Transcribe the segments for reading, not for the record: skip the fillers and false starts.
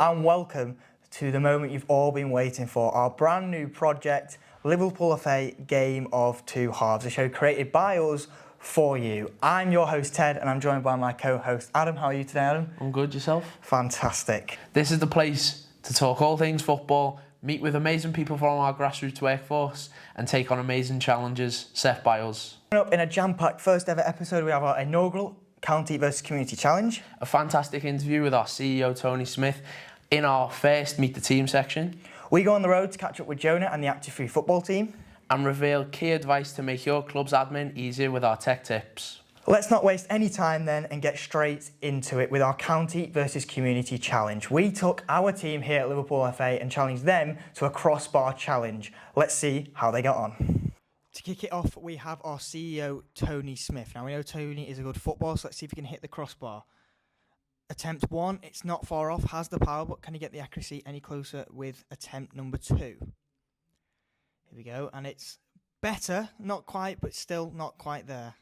and welcome to the moment you've all been waiting for, our brand new project, Liverpool FA Game of Two Halves, a show created by us for you. I'm your host Ted and I'm joined by my co-host Adam. How are you today, Adam? I'm good, yourself? Fantastic. This is the place to talk all things football, meet with amazing people from our grassroots workforce and take on amazing challenges set by us. Coming up in a jam-packed first ever episode, we have our inaugural County versus Community Challenge. A fantastic interview with our CEO Tony Smith in our first Meet the Team section. We go on the road to catch up with Jonah and the Active Free football team. And reveal key advice to make your club's admin easier with our tech tips. Let's not waste any time then and get straight into it with our County versus Community Challenge. We took our team here at Liverpool FA and challenged them to a crossbar challenge. Let's see how they got on. To kick it off, we have our CEO, Tony Smith. Now, we know Tony is a good footballer, so let's see if he can hit the crossbar. Attempt 1, it's not far off, has the power, but can he get the accuracy any closer with attempt number 2? Here we go, and it's better, not quite, but still not quite there.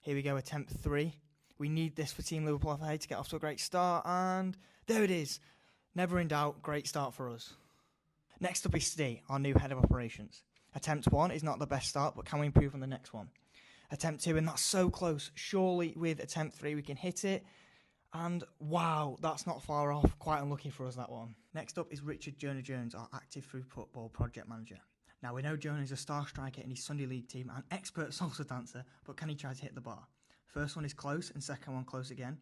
Here we go, attempt 3. We need this for Team Liverpool FA to get off to a great start, and there it is. Never in doubt, great start for us. Next up is Steve, our new head of operations. Attempt 1 is not the best start, but can we improve on the next one? Attempt 2, and that's so close. Surely with attempt 3 we can hit it. And wow, that's not far off. Quite unlucky for us, that one. Next up is Richard Jonah Jones, our Active Free Football project manager. Now, we know Jonah is a star striker in his Sunday League team and expert salsa dancer, but can he try to hit the bar? First one is close, and second one close again.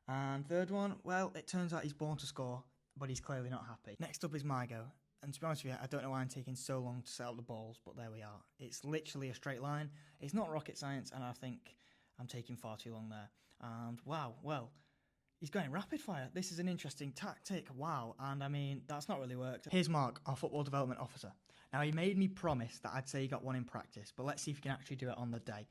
And third one, well, it turns out he's born to score, but he's clearly not happy. Next up is my go. And to be honest with you, I don't know why I'm taking so long to set up the balls, but there we are. It's literally a straight line. It's not rocket science, and I think I'm taking far too long there. And wow, well, he's going rapid fire. This is an interesting tactic. Wow. And I mean, that's not really worked. Here's Mark, our football development officer. Now, he made me promise that I'd say he got one in practice, but let's see if he can actually do it on the day.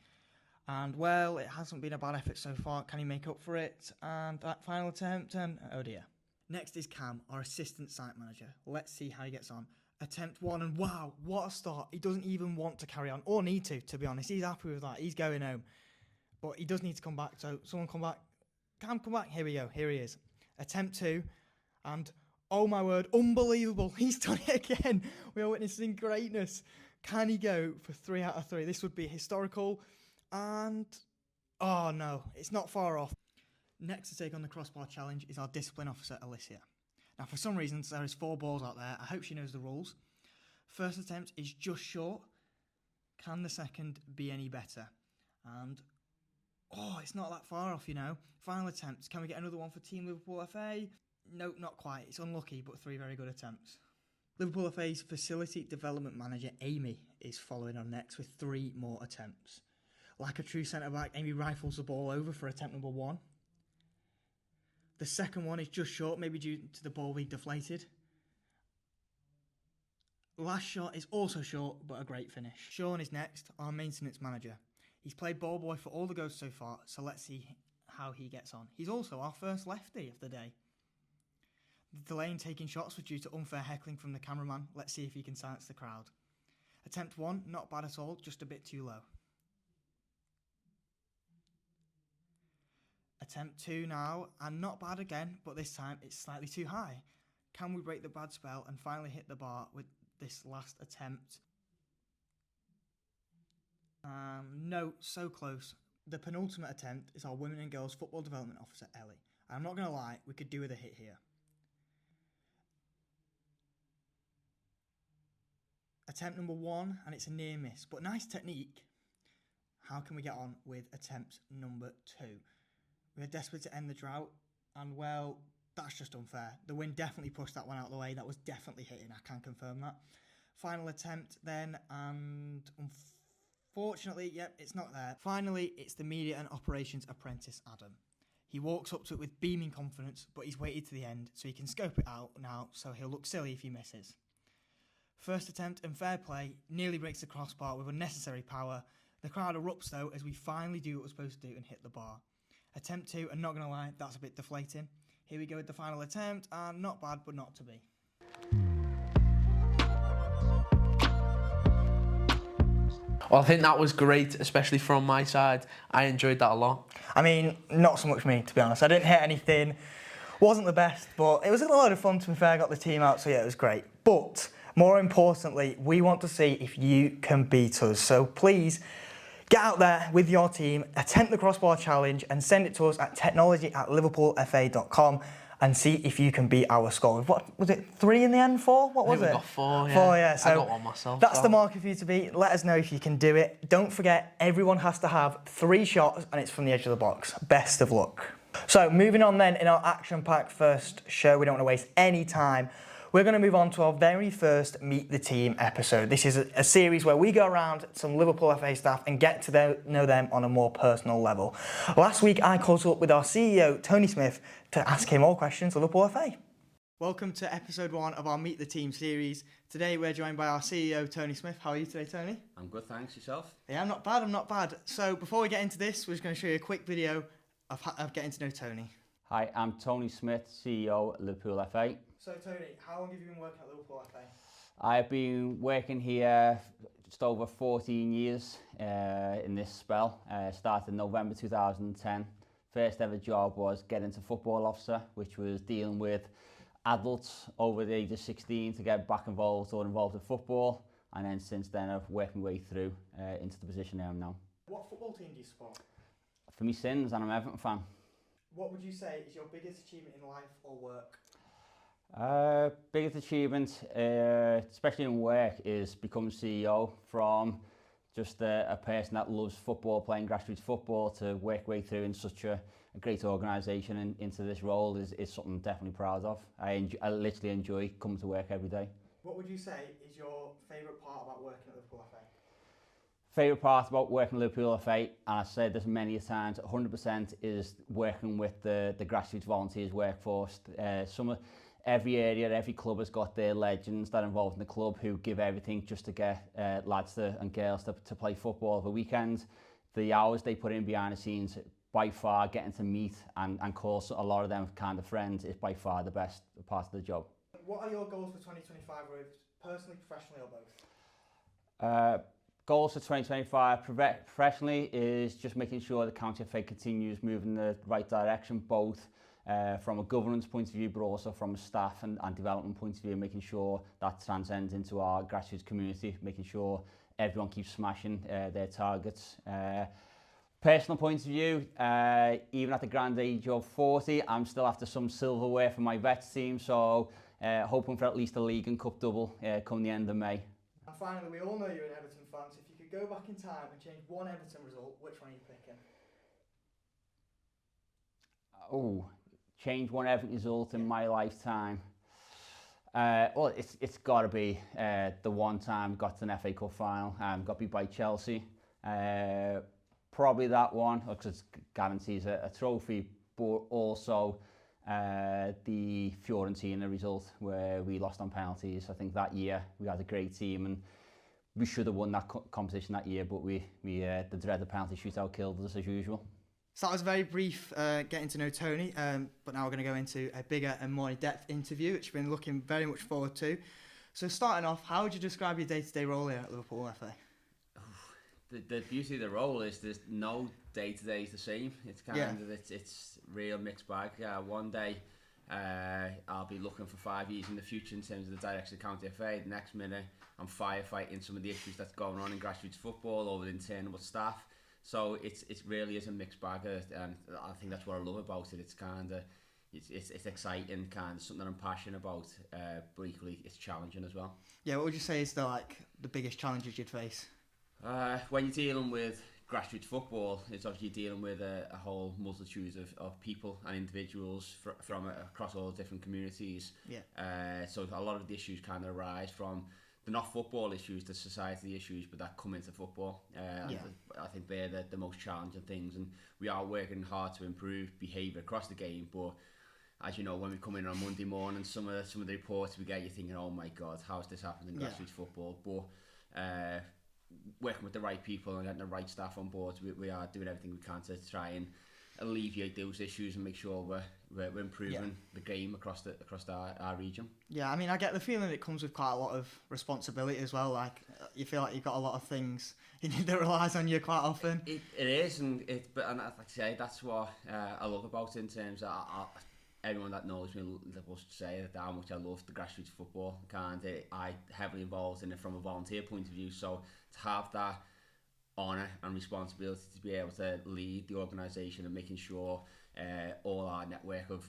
And well, it hasn't been a bad effort so far. Can he make up for it? And that final attempt, and oh dear. Next is Cam, our assistant site manager. Let's see how he gets on. Attempt 1, and wow, what a start. He doesn't even want to carry on, or need to be honest. He's happy with that. He's going home. But he does need to come back, so someone come back. Cam, come back. Here we go. Here he is. Attempt 2, and oh my word, unbelievable. He's done it again. We are witnessing greatness. Can he go for 3 out of 3? This would be historical. And oh no, it's not far off. Next to take on the crossbar challenge is our discipline officer, Alicia. Now, for some reasons, there is 4 balls out there. I hope she knows the rules. First attempt is just short. Can the second be any better? And oh, it's not that far off, you know. Final attempt. Can we get another one for Team Liverpool FA? Nope, not quite. It's unlucky, but 3 very good attempts. Liverpool FA's facility development manager, Amy, is following on next with 3 more attempts. Like a true centre-back, Amy rifles the ball over for attempt number 1. The second one is just short, maybe due to the ball being deflated. Last shot is also short, but a great finish. Sean is next, our maintenance manager. He's played ball boy for all the goals so far, so let's see how he gets on. He's also our first lefty of the day. The delay in taking shots was due to unfair heckling from the cameraman. Let's see if he can silence the crowd. Attempt 1, not bad at all, just a bit too low. Attempt 2 now, and not bad again, but this time it's slightly too high. Can we break the bad spell and finally hit the bar with this last attempt? No, so close. The penultimate attempt is our Women and Girls Football Development Officer, Ellie. And I'm not going to lie, we could do with a hit here. Attempt number 1, and it's a near miss, but nice technique. How can we get on with attempt number 2? We are desperate to end the drought, and well, that's just unfair. The wind definitely pushed that one out of the way. That was definitely hitting, I can confirm that. Final attempt then, and unfortunately, yep, it's not there. Finally, it's the media and operations apprentice, Adam. He walks up to it with beaming confidence, but he's waited to the end, so he can scope it out now, so he'll look silly if he misses. First attempt and fair play, nearly breaks the crossbar with unnecessary power. The crowd erupts though, as we finally do what we're supposed to do and hit the bar. Attempt 2, and not going to lie, that's a bit deflating. Here we go with the final attempt, and not bad, but not to be. Well, I think that was great, especially from my side. I enjoyed that a lot. I mean, not so much me, to be honest. I didn't hit anything. Wasn't the best, but it was a lot of fun to be fair. I got the team out, so yeah, it was great. But more importantly, we want to see if you can beat us. So please get out there with your team, attempt the crossbar challenge and send it to us at technology@liverpoolfa.com and see if you can beat our score. What was it, 3 in the end, 4? What was I think it? we got 4, yeah. 4, yeah. So I got 1 myself. that's so. the marker for you to beat. Let us know if you can do it. Don't forget, everyone has to have 3 shots and it's from the edge of the box. Best of luck. So moving on then in our action-packed first show, we don't want to waste any time. We're going to move on to our very first Meet the Team episode. This is a series where we go around some Liverpool FA staff and get to know them on a more personal level. Last week, I caught up with our CEO, Tony Smith, to ask him all questions of Liverpool FA. Welcome to episode 1 of our Meet the Team series. Today, we're joined by our CEO, Tony Smith. How are you today, Tony? I'm good, thanks. Yourself? Yeah, I'm not bad. So before we get into this, we're just going to show you a quick video of getting to know Tony. Hi, I'm Tony Smith, CEO at Liverpool FA. So Tony, how long have you been working at Liverpool FA? I've been working here just over 14 years in this spell. Started in November 2010. First ever job was getting into football officer, which was dealing with adults over the age of 16 to get back involved or involved in football. And then since then I've worked my way through into the position I am now. What football team do you support? For me sins, and I'm an Everton fan. What would you say is your biggest achievement in life or work? Biggest achievement, especially in work, is becoming CEO from just a person that loves football, playing grassroots football, to work way through in such a great organisation and into this role is something I'm definitely proud of. I literally enjoy coming to work every day. What would you say is your favourite part about working at Liverpool FA? Favourite part about working at Liverpool FA, and I've said this many times, 100% is working with the grassroots volunteers workforce. Every area, every club has got their legends that are involved in the club who give everything just to get lads and girls to play football over the weekend. The hours they put in behind the scenes, by far getting to meet and call a lot of them kind of friends is by far the best part of the job. What are your goals for 2025, whether it's personally, professionally or both? Goals for 2025 professionally is just making sure the County FA continues moving in the right direction, both from a governance point of view, but also from a staff and development point of view, making sure that transcends into our grassroots community, making sure everyone keeps smashing their targets. Personal point of view, even at the grand age of 40, I'm still after some silverware for my vets team, so hoping for at least a league and cup double come the end of May. And finally, we all know you're an Everton fan, so if you could go back in time and change one Everton result, which one are you picking? Oh, change one Everton result in my lifetime. Well, it's got to be the one time got to an FA Cup final, got beat by Chelsea. Probably that one, because it guarantees a trophy, but also the Fiorentina result where we lost on penalties. I think that year we had a great team and we should have won that competition that year, but the dreaded penalty shootout killed us as usual. So that was a very brief getting to know Tony, but now we're going to go into a bigger and more in-depth interview, which we've been looking very much forward to. So starting off, how would you describe your day-to-day role here at Liverpool FA? The beauty of the role is there's no day-to-day is the same. It's kind of it's real mixed bag. One day I'll be looking for 5 years in the future in terms of the direction of County FA. The next minute I'm firefighting some of the issues that's going on in grassroots football or with internal staff. So it really is a mixed bag, and I think that's what I love about it. It's kind of it's exciting, kind of something that I'm passionate about, but equally it's challenging as well. Yeah, what would you say is the biggest challenges you'd face? When you're dealing with grassroots football, it's obviously dealing with a whole multitude of people and individuals from across all different communities. Yeah. So a lot of the issues kind of arise from the not football issues, the society issues, but that come into football. I think they're the most challenging things, and we are working hard to improve behaviour across the game. But as you know, when we come in on Monday morning, some of the reports we get, you're thinking, "Oh my God, how's this happened in grassroots football?" But working with the right people and getting the right staff on board, we are doing everything we can to try and alleviate those issues and make sure we're improving the game across our region. Yeah, I mean, I get the feeling it comes with quite a lot of responsibility as well. Like, you feel like you've got a lot of things that relies on you quite often. It is, and like I say, that's what I love about it in terms of everyone that knows me will say that how much I love the grassroots football. I heavily involved in it from a volunteer point of view. So to have that honour and responsibility to be able to lead the organisation and making sure all our network of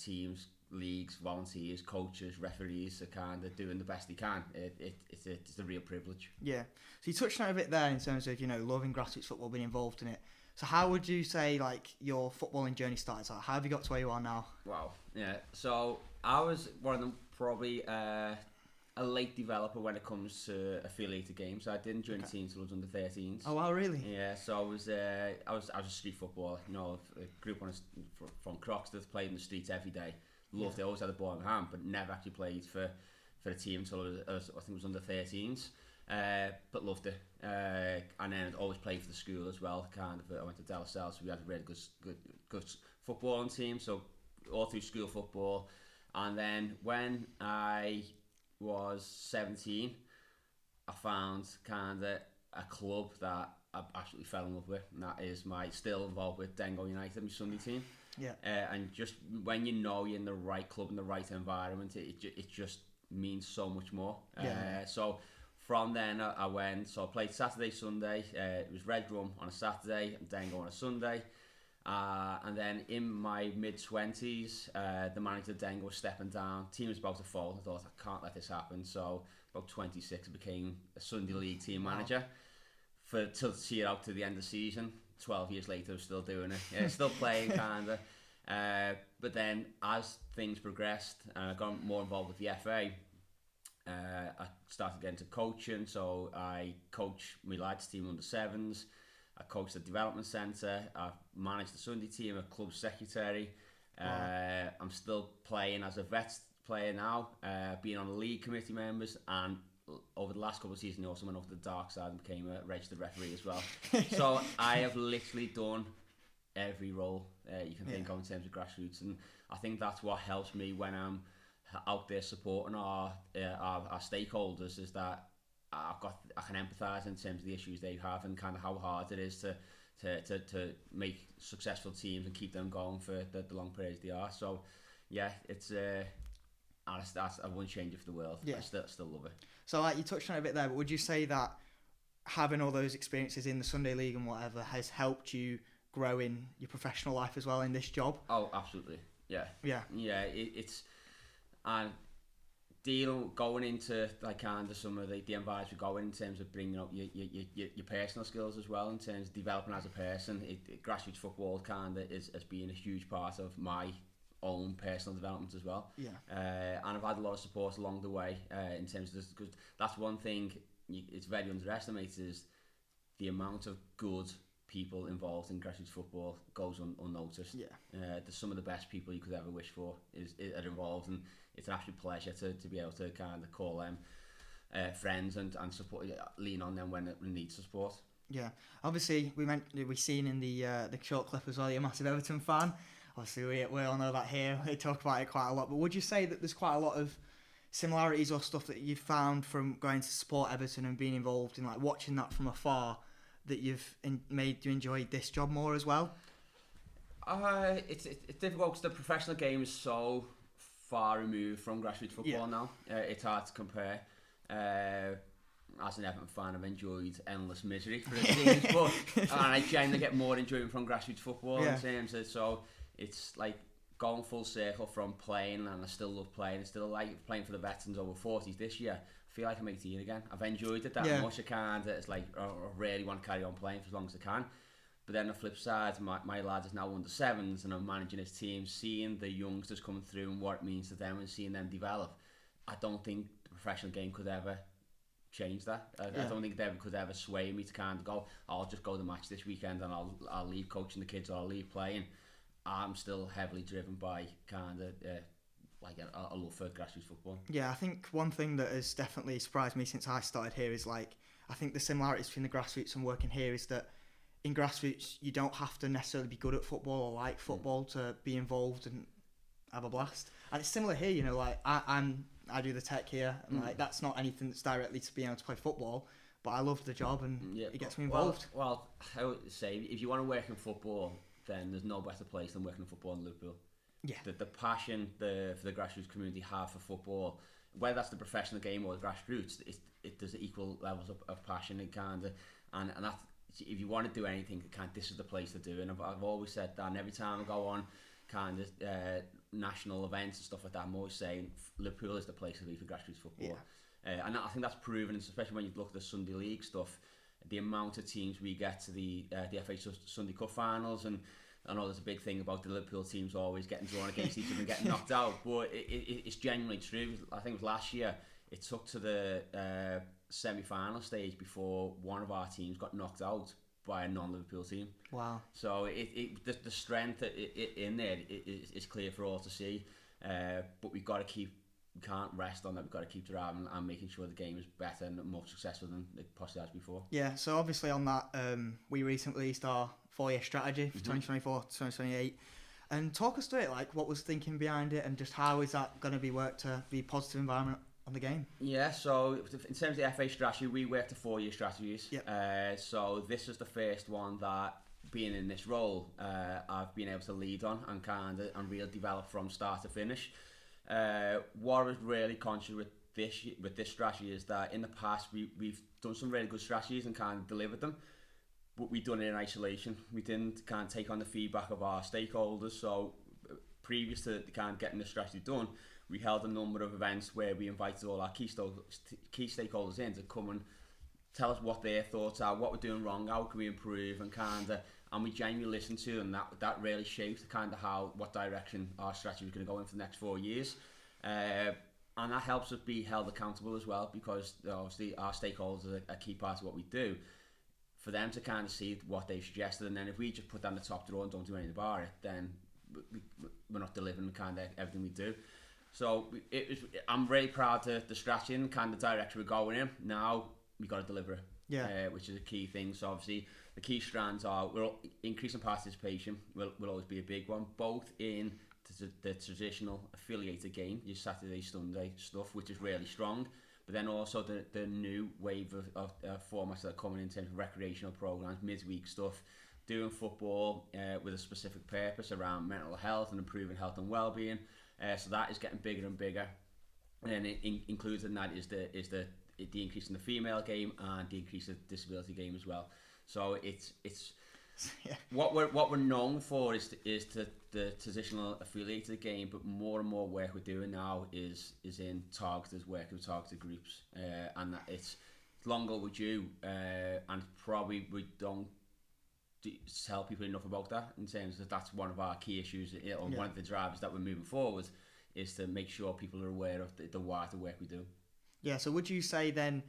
teams, leagues, volunteers, coaches, referees are kind of doing the best they can. It's a real privilege. Yeah. So you touched on it a bit there in terms of, loving grassroots football, being involved in it. So how would you say your footballing journey started? How have you got to where you are now? Wow. Yeah. So I was one of them, probably a late developer when it comes to affiliated games. I didn't join the team until I was under 13s. Oh wow, really? Yeah. So I was a street footballer. Grew up from Croxteth, played in the streets every day. Loved it. Always had a ball in my hand, but never actually played for a team until I think it was under 13s. But loved it. And then I'd always played for the school as well. I went to De La Salle, so we had a really good footballing team. So all through school football. And then when I was 17, I found a club that I absolutely fell in love with, and that is still involved with Dengo United, my Sunday team. Yeah. And just when you're in the right club, in the right environment, it just means so much more. Yeah. So from then I went, so I played Saturday, Sunday. It was Red Rum on a Saturday and Dengo on a Sunday. And then in my mid-20s, the manager of Dengo was stepping down. Team was about to fall. I thought, I can't let this happen. So about 26, I became a Sunday League team manager to see it out to the end of the season. 12 years later, I was still doing it. Yeah, still playing, kind of. But then as things progressed, and I got more involved with the FA, I started getting to coaching. So I coach my lads team under 7s. I coached the development centre. I managed the Sunday team, a club secretary. I'm still playing as a vets player now, being on the league committee members, and over the last couple of seasons I also went over to the dark side and became a registered referee as well. So I have literally done every role you can think of in terms of grassroots, and I think that's what helps me when I'm out there supporting our stakeholders, is that I can empathise in terms of the issues they have and kind of how hard it is to make successful teams and keep them going for the long periods they are. So yeah, it's I wouldn't change it for the world. Yeah. I still love it. So you touched on it a bit there, but would you say that having all those experiences in the Sunday League and whatever has helped you grow in your professional life as well in this job? Oh, absolutely. Yeah. Yeah. Yeah. It's and going into kind of some of the environments we go in terms of bringing up your personal skills as well, in terms of developing as a person. Grassroots football kind of has been a huge part of my own personal development as well. Yeah. And I've had a lot of support along the way in terms of this, because that's one thing it's very underestimated, is the amount of good people involved in grassroots football goes unnoticed. Yeah. There's some of the best people you could ever wish for are involved, and it's an absolute pleasure to be able to kind of call them friends and support, lean on them when it needs support. Yeah, obviously we've seen in the short clip as well, you're a massive Everton fan. Obviously we all know that here, we talk about it quite a lot, but would you say that there's quite a lot of similarities or stuff that you've found from going to support Everton and being involved in watching that from afar, that you've made you enjoy this job more as well? It's difficult because the professional game is so far removed from grassroots football now. It's hard to compare. As an Everton fan, I've enjoyed endless misery for the teams, and I generally get more enjoyment from grassroots football in terms of, so it's like going full circle from playing, and I still love playing. I still like playing for the veterans over 40s this year. I feel like I'm 18 again. I've enjoyed it that much. It's like I really want to carry on playing for as long as I can. But then the flip side, my lad is now under 7s, and I'm managing his team, seeing the youngsters coming through and what it means to them and seeing them develop. I don't think the professional game could ever change that. I don't think they could ever sway me to kind of go, I'll just go to the match this weekend and I'll leave coaching the kids or I'll leave playing. I'm still heavily driven by kind of a love for grassroots football. Yeah, I think one thing that has definitely surprised me since I started here is I think the similarities between the grassroots and working here is that in grassroots you don't have to necessarily be good at football or like football to be involved and have a blast. And it's similar here, I do the tech here, and that's not anything that's directly to be able to play football, but I love the job and it gets me involved. Well, I would say if you want to work in football, then there's no better place than working in football in Liverpool. the passion for the grassroots community have for football, whether that's the professional game or the grassroots, there's equal levels of passion and and that's, if you want to do anything, this is the place to do it. And I've always said that, and every time I go on national events and stuff like that, I'm always saying Liverpool is the place to be for grassroots football. And I think that's proven, especially when you look at the Sunday League stuff, the amount of teams we get to the FA Sunday Cup finals, and I know there's a big thing about the Liverpool teams always getting drawn against each other and getting knocked out, but it's genuinely true. I think it was last year, it took to the semi-final stage before one of our teams got knocked out by a non-Liverpool team. Wow. So the strength in there is clear for all to see, but we can't rest on that. We've got to keep driving and making sure the game is better and more successful than it possibly has before. Yeah, so obviously on that, we recently released our 4-year strategy for 2024 to 2028. And talk us through it, like what was thinking behind it and just how is that going to be worked to be a positive environment on the game? Yeah, so in terms of the FA strategy, we worked to 4-year strategies. Yep. So this is the first one that, being in this role, I've been able to lead on and really develop from start to finish. What I was really conscious with this strategy is that in the past we've done some really good strategies and delivered them, but we've done it in isolation. We didn't take on the feedback of our stakeholders. So previous to getting the strategy done, we held a number of events where we invited all our key stakeholders in to come and tell us what their thoughts are, what we're doing wrong, how can we improve, and we genuinely listened to, and that really shaped what direction our strategy was going to go in for the next 4 years. And that helps us be held accountable as well, because obviously our stakeholders are a key part of what we do. For them to see what they've suggested, and then if we just put down the top drawer and don't do anything about it, then we're not delivering everything we do. So I'm really proud of the strategy and the direction we're going in. Now we got to deliver it, which is a key thing. So obviously the key strands are increasing participation will always be a big one, both in the traditional affiliated game, your Saturday, Sunday stuff, which is really strong, but then also the new wave of formats that are coming in terms of recreational programs, midweek stuff, doing football with a specific purpose around mental health and improving health and well-being. So that is getting bigger and bigger, and then included in that is the increase in the female game and the increase of disability game as well. So it's what we're known for is the traditional affiliated game, but more and more work we're doing now is in targeted work with targeted groups, and it's long overdue, and probably we don't tell people enough about that, in terms of that's one of our key issues, or one of the drivers that we're moving forward, is to make sure people are aware of the wider work we do. Yeah, so would you say then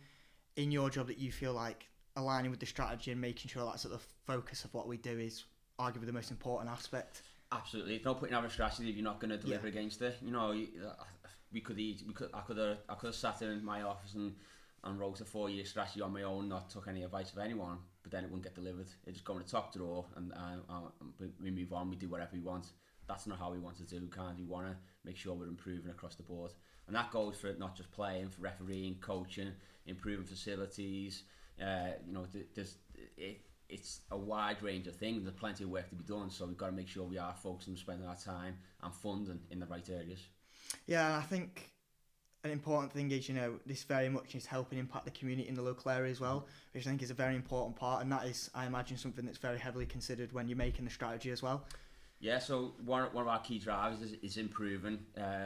in your job that you feel like aligning with the strategy and making sure that's at the focus of what we do is arguably the most important aspect? Absolutely. It's no point in having a strategy if you're not going to deliver against it. You know, I could have sat in my office and wrote a 4-year strategy on my own, not took any advice of anyone, but then it wouldn't get delivered. It just go in the top drawer and we move on, we do whatever we want. That's not how we want to do. We want to make sure we're improving across the board. And that goes for not just playing, for refereeing, coaching, improving facilities. It's a wide range of things. There's plenty of work to be done, so we've got to make sure we are focusing, spending our time and funding in the right areas. Yeah, and I think an important thing is, this very much is helping impact the community in the local area as well, which I think is a very important part, and that is, I imagine, something that's very heavily considered when you're making the strategy as well. Yeah, so one of our key drivers is improving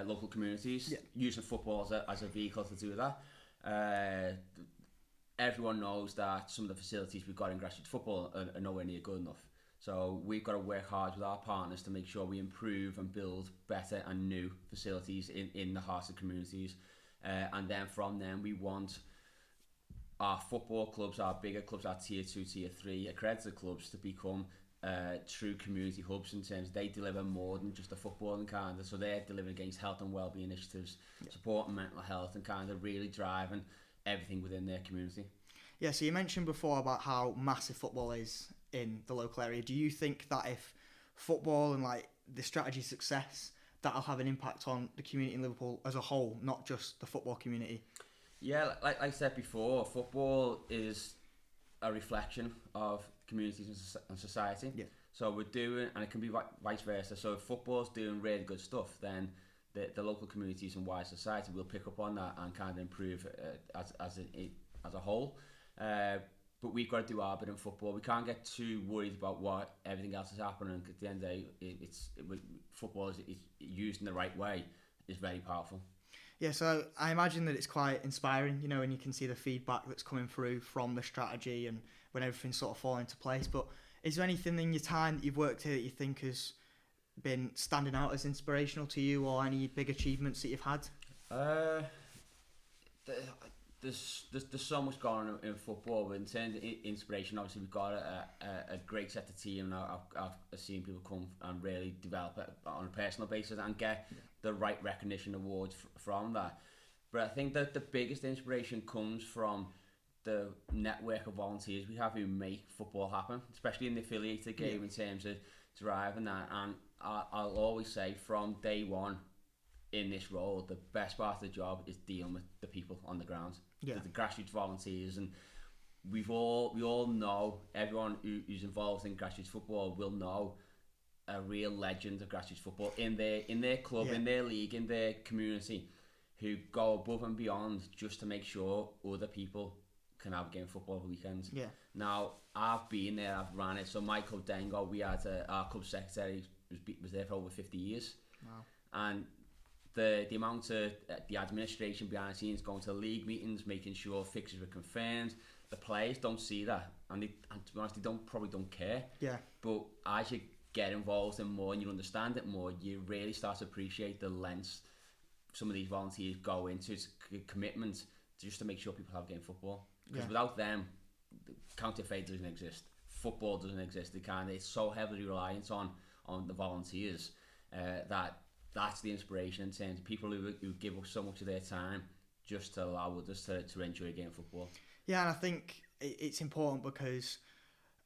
local communities, using football as a vehicle to do that. Everyone knows that some of the facilities we've got in grassroots football are nowhere near good enough. So we've got to work hard with our partners to make sure we improve and build better and new facilities in the hearts of communities. And then from them, we want our football clubs, our bigger clubs, our tier 2, tier 3 accredited clubs to become true community hubs, in terms they deliver more than just a footballing so they're delivering against health and wellbeing initiatives, supporting mental health, and really driving everything within their community. Yeah, so you mentioned before about how massive football is in the local area. Do you think that if football and the strategy success, that'll have an impact on the community in Liverpool as a whole, not just the football community? Yeah, like I said before, football is a reflection of communities and society. Yeah. So we're doing, and it can be vice versa. So if football's doing really good stuff, then the local communities and wider society will pick up on that and kind of improve as a whole. But we've got to do our bit in football. We can't get too worried about what everything else is happening. At the end of the day, football is used in the right way is very powerful. Yeah, so I imagine that it's quite inspiring, you know, when you can see the feedback that's coming through from the strategy and when everything's sort of falling into place. But is there anything in your time that you've worked here that you think has been standing out as inspirational to you, or any big achievements that you've had? There's so much going on in football, but in terms of inspiration, obviously we've got a great set of team, and I've seen people come and really develop it on a personal basis and get the right recognition awards from that. But I think that the biggest inspiration comes from the network of volunteers we have who make football happen, especially in the affiliated game in terms of driving that. And I'll always say from day one in this role, the best part of the job is dealing with the people on the ground, the grassroots volunteers. And we all know, everyone who's involved in grassroots football will know a real legend of grassroots football in their club, in their league, in their community, who go above and beyond just to make sure other people can have a game of football over weekends. Now, I've been there, I've ran it. So my club, Dengo, we had our club secretary was there for over 50 years. Wow. And the amount of the administration behind the scenes, going to league meetings, making sure fixtures are confirmed, the players don't see that, and to be honest, they probably don't care. But as you get involved in more and you understand it more, you really start to appreciate the lengths some of these volunteers go into, commitment just to make sure people have a game of football. Because without them, county FA doesn't exist. Football doesn't exist. It's so heavily reliant on the volunteers that's the inspiration in terms of people who give up so much of their time just to allow others to enjoy a game of football. Yeah, and I think it's important because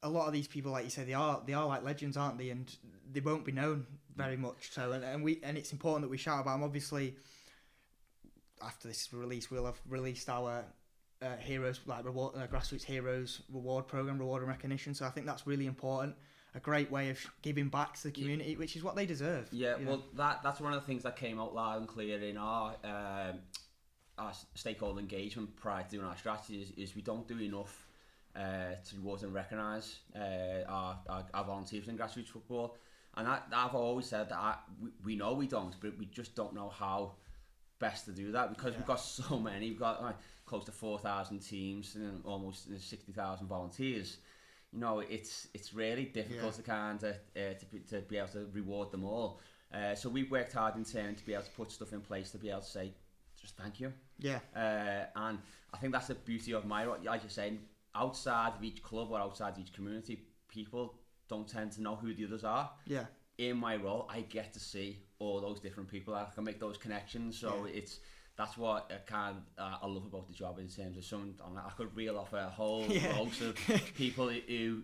a lot of these people, like you say, they are like legends, aren't they? And they won't be known very much. So and it's important that we shout about them. Obviously, after this is released, we'll have released our heroes, like grassroots heroes reward program, reward and recognition. So I think that's really important. A great way of giving back to the community, which is what they deserve. That's one of the things that came out loud and clear in our stakeholder engagement prior to doing our strategy is we don't do enough to reward and recognise our volunteers in grassroots football. And I've always said that we know we don't, but we just don't know how best to do that because we've got so many. We've got close to 4,000 teams and almost 60,000 volunteers. You know, it's really difficult to kind of to be able to reward them all. So we've worked hard in turn to be able to put stuff in place to be able to say just thank you. And I think that's the beauty of my role. Like you're saying, outside of each club or outside of each community, people don't tend to know who the others are. In my role, I get to see all those different people. I can make those connections. So that's what I love about the job in terms of I could reel off a whole host of people who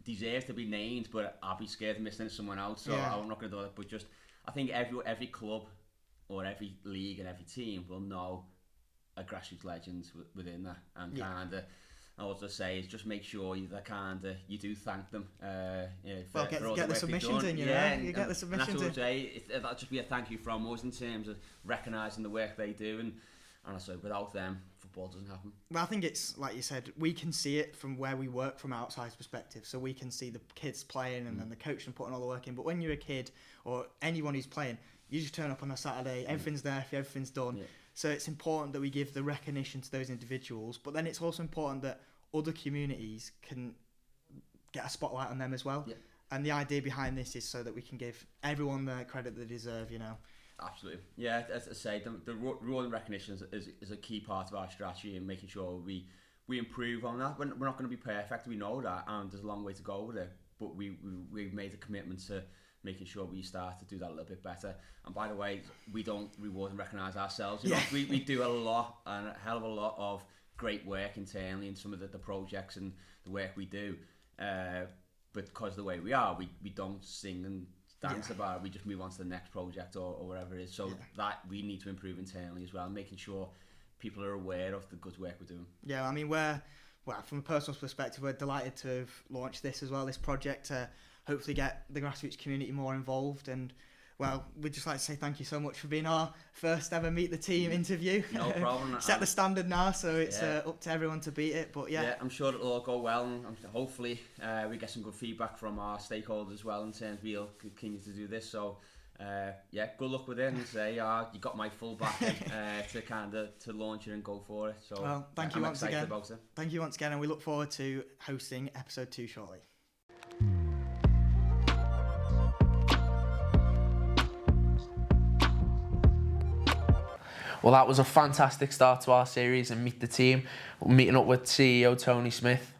deserve to be named, but I'll be scared of missing someone else, so I'm not going to do that. But just, I think every club or every league and every team will know a grassroots legend within that, and kind of. I would just say is just make sure you do thank them. Get the submissions in, you know. You get the submissions in. And that's what I would say. That'll just be a thank you from us in terms of recognising the work they do, and I say without them, football doesn't happen. Well, I think it's like you said, we can see it from where we work from outside perspective, so we can see the kids playing and then the coach and putting all the work in. But when you're a kid or anyone who's playing, you just turn up on a Saturday, everything's there, everything's done. So it's important that we give the recognition to those individuals, but then it's also important that other communities can get a spotlight on them as well. And the idea behind this is so that we can give everyone the credit they deserve, you know. Absolutely. Yeah, as I say, the reward and recognition is a key part of our strategy and making sure we improve on that. We're not going to be perfect, we know that, and there's a long way to go with it, but we've made a commitment to making sure we start to do that a little bit better. And by the way, we don't reward and recognise ourselves. You know, we do a hell of a lot of great work internally in some of the projects and the work we do. But because of the way we are, we don't sing and dance about it. We just move on to the next project or whatever it is. So that we need to improve internally as well, making sure people are aware of the good work we're doing. Yeah, I mean, we're well, from a personal perspective, we're delighted to have launched this as well, this project, to hopefully get the grassroots community more involved. And, well, we'd just like to say thank you so much for being our first ever Meet the Team interview. No problem. Set the standard now, so it's up to everyone to beat it. But yeah, I'm sure it'll all go well, and hopefully we get some good feedback from our stakeholders as well in terms we'll continue to do this. So good luck with it, and say you got my full backing to launch it and go for it. So well, thank you I'm once excited again. about it. Thank you once again, and we look forward to hosting episode 2 shortly. Well, that was a fantastic start to our series and Meet the Team. We're meeting up with CEO Tony Smith.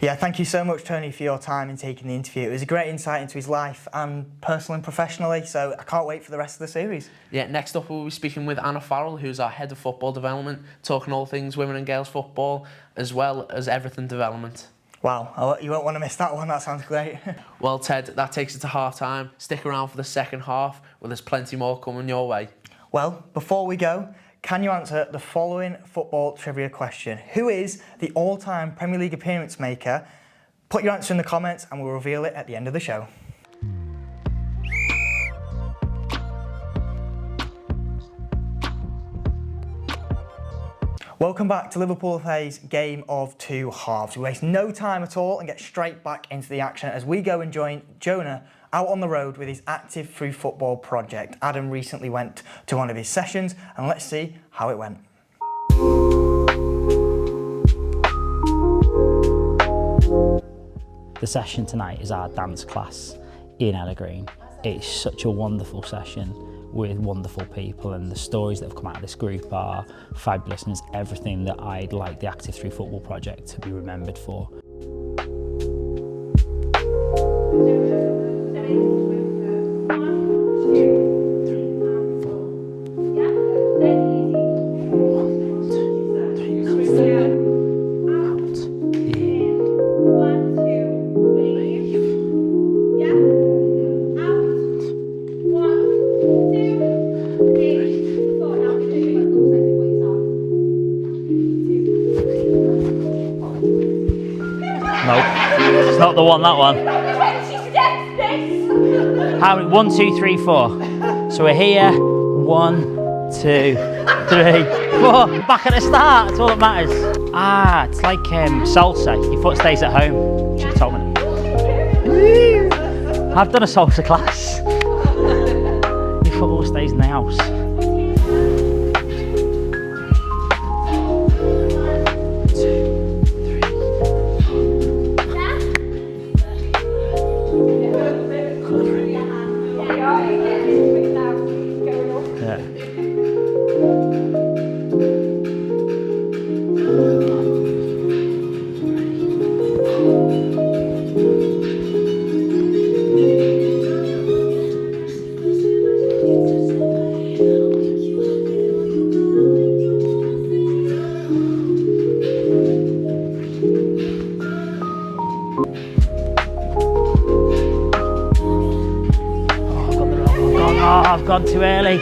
Yeah, thank you so much, Tony, for your time in taking the interview. It was a great insight into his life and personally and professionally, so I can't wait for the rest of the series. Yeah, next up we'll be speaking with Anna Farrell, who's our Head of Football Development, talking all things women and girls football, as well as everything development. Wow, you won't want to miss that one, that sounds great. Well, Ted, that takes it to half-time. Stick around for the second half, where there's plenty more coming your way. Well, before we go, can you answer the following football trivia question? Who is the all-time Premier League appearance maker? Put your answer in the comments and we'll reveal it at the end of the show. Welcome back to Liverpool FA's Game of Two Halves. We waste no time at all and get straight back into the action as we go and join Jonah out on the road with his Active Through Football project. Adam recently went to one of his sessions, and let's see how it went. The session tonight is our dance class in Ella Green. It's such a wonderful session with wonderful people, and the stories that have come out of this group are fabulous, and it's everything that I'd like the Active Through Football project to be remembered for. It's not the one, that one. How many? 1, 2, 3, 4. So we're here. 1, 2, 3, 4. Back at the start, that's all that matters. It's like salsa. Your foot stays at home. She told me. I've done a salsa class. Your foot all stays in the house. I've gone too early.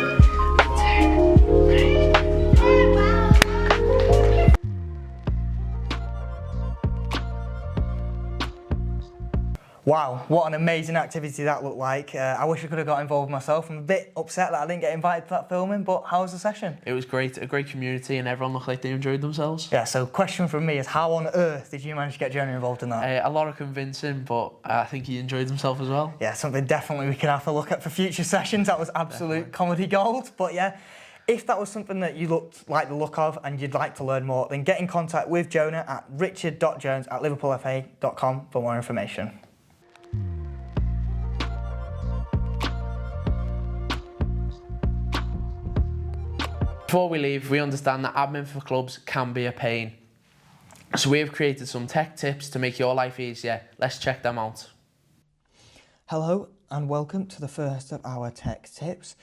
Wow, what an amazing activity that looked like. I wish I could have got involved myself. I'm a bit upset that I didn't get invited to that filming, but how was the session? It was great, a great community, and everyone looked like they enjoyed themselves. Yeah, so question from me is, how on earth did you manage to get Jonah involved in that? A lot of convincing, but I think he enjoyed himself as well. Yeah, something definitely we can have a look at for future sessions. That was absolute comedy gold. But yeah, if that was something that you like the look of and you'd like to learn more, then get in contact with Jonah at richard.jones@liverpoolfa.com for more information. Before we leave, we understand that admin for clubs can be a pain. So we have created some tech tips to make your life easier. Let's check them out. Hello and welcome to the first of our tech tips.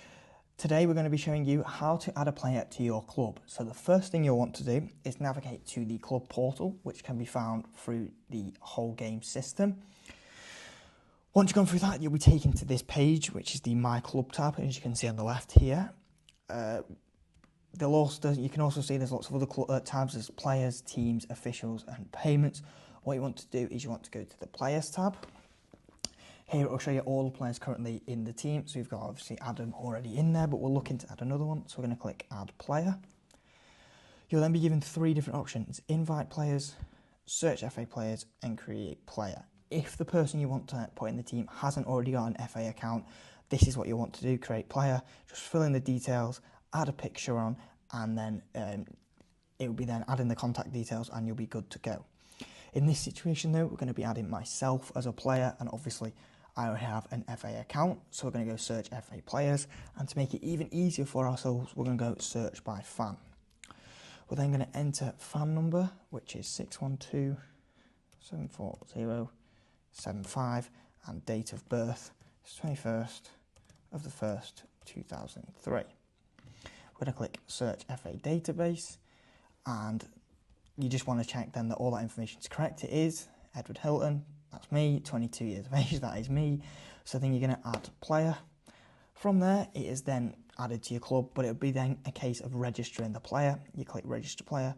Today we're going to be showing you how to add a player to your club. So the first thing you'll want to do is navigate to the club portal, which can be found through the whole game system. Once you've gone through that, you'll be taken to this page, which is the My Club tab, as you can see on the left here. You can also see there's lots of other tabs. There's players, teams, officials, and payments. What you want to do is you want to go to the players tab. Here it will show you all the players currently in the team. So we've got obviously Adam already in there, but we're looking to add another one. So we're going to click add player. You'll then be given 3 different options: invite players, search FA players, and create player. If the person you want to put in the team hasn't already got an FA account, this is what you want to do: create player. Just fill in the details, add a picture on, and then it will be then adding the contact details, and you'll be good to go. In this situation though, we're going to be adding myself as a player, and obviously I have an FA account, so we're going to go search FA players, and to make it even easier for ourselves, we're going to go search by fan. We're then going to enter fan number, which is 612 740 75, and date of birth is 21st of the 1st 2003. We're going to click search FA database, and you just want to check then that all that information is correct. It is Edward Hilton, that's me, 22 years of age, that is me. So then you're going to add player. From there, it is then added to your club, but it'll be then a case of registering the player. You click register player,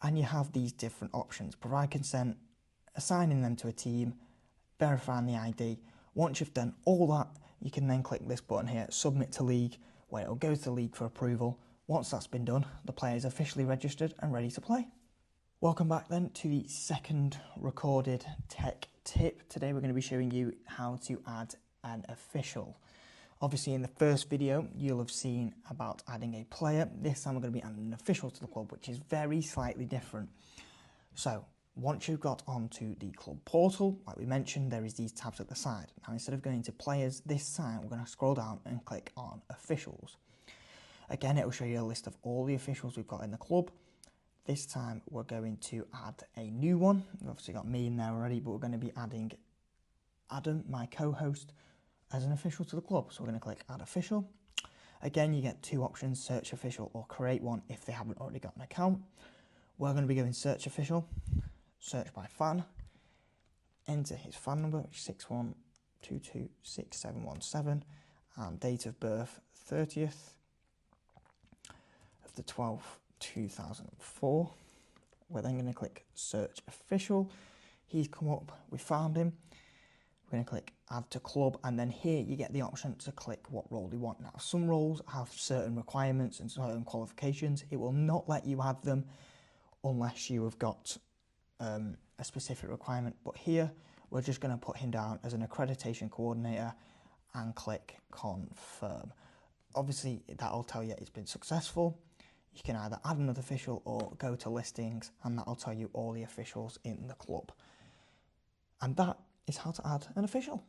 and you have these different options: provide consent, assigning them to a team, verifying the ID. Once you've done all that, you can then click this button here, submit to league, where it'll go to the league for approval. Once that's been done, the player is officially registered and ready to play. Welcome back then to the second recorded tech tip. Today we're going to be showing you how to add an official. Obviously in the first video you'll have seen about adding a player. This time we're going to be adding an official to the club, which is very slightly different. So once you've got onto the club portal, like we mentioned, there is these tabs at the side. Now instead of going to players this time, we're going to scroll down and click on officials. Again, it will show you a list of all the officials we've got in the club. This time we're going to add a new one. We've obviously got me in there already, but we're going to be adding Adam, my co-host, as an official to the club. So we're going to click add official. Again, you get 2 options: search official or create one if they haven't already got an account. We're going to be going search official, search by fan, enter his fan number, which is 61226717, and date of birth 30th of the 12th 2004. We're then going to click search official. He's come up, we found him. We're going to click add to club, and then here you get the option to click what role you want. Now some roles have certain requirements and certain qualifications. It will not let you add them unless you have got a specific requirement, but here we're just going to put him down as an accreditation coordinator and click confirm. Obviously that'll tell you it's been successful. You can either add another official or go to listings, and that'll tell you all the officials in the club. And that is how to add an official.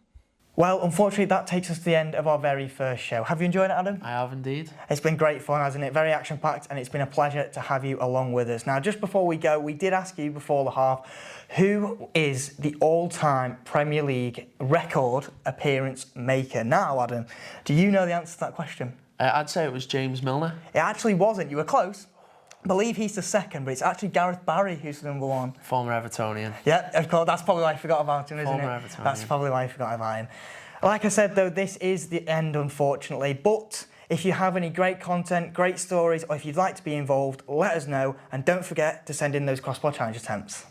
Well, unfortunately, that takes us to the end of our very first show. Have you enjoyed it, Adam? I have indeed. It's been great fun, hasn't it? Very action-packed, and it's been a pleasure to have you along with us. Now, just before we go, we did ask you before the half, who is the all-time Premier League record appearance maker? Now, Adam, do you know the answer to that question? I'd say it was James Milner. It actually wasn't. You were close. I believe he's the second, but it's actually Gareth Barry who's the number 1. Former Evertonian. Yeah, of course. That's probably why I forgot about him, isn't Former it? Evertonian. That's probably why I forgot about him. Like I said, though, this is the end, unfortunately. But if you have any great content, great stories, or if you'd like to be involved, let us know. And don't forget to send in those crossbar challenge attempts.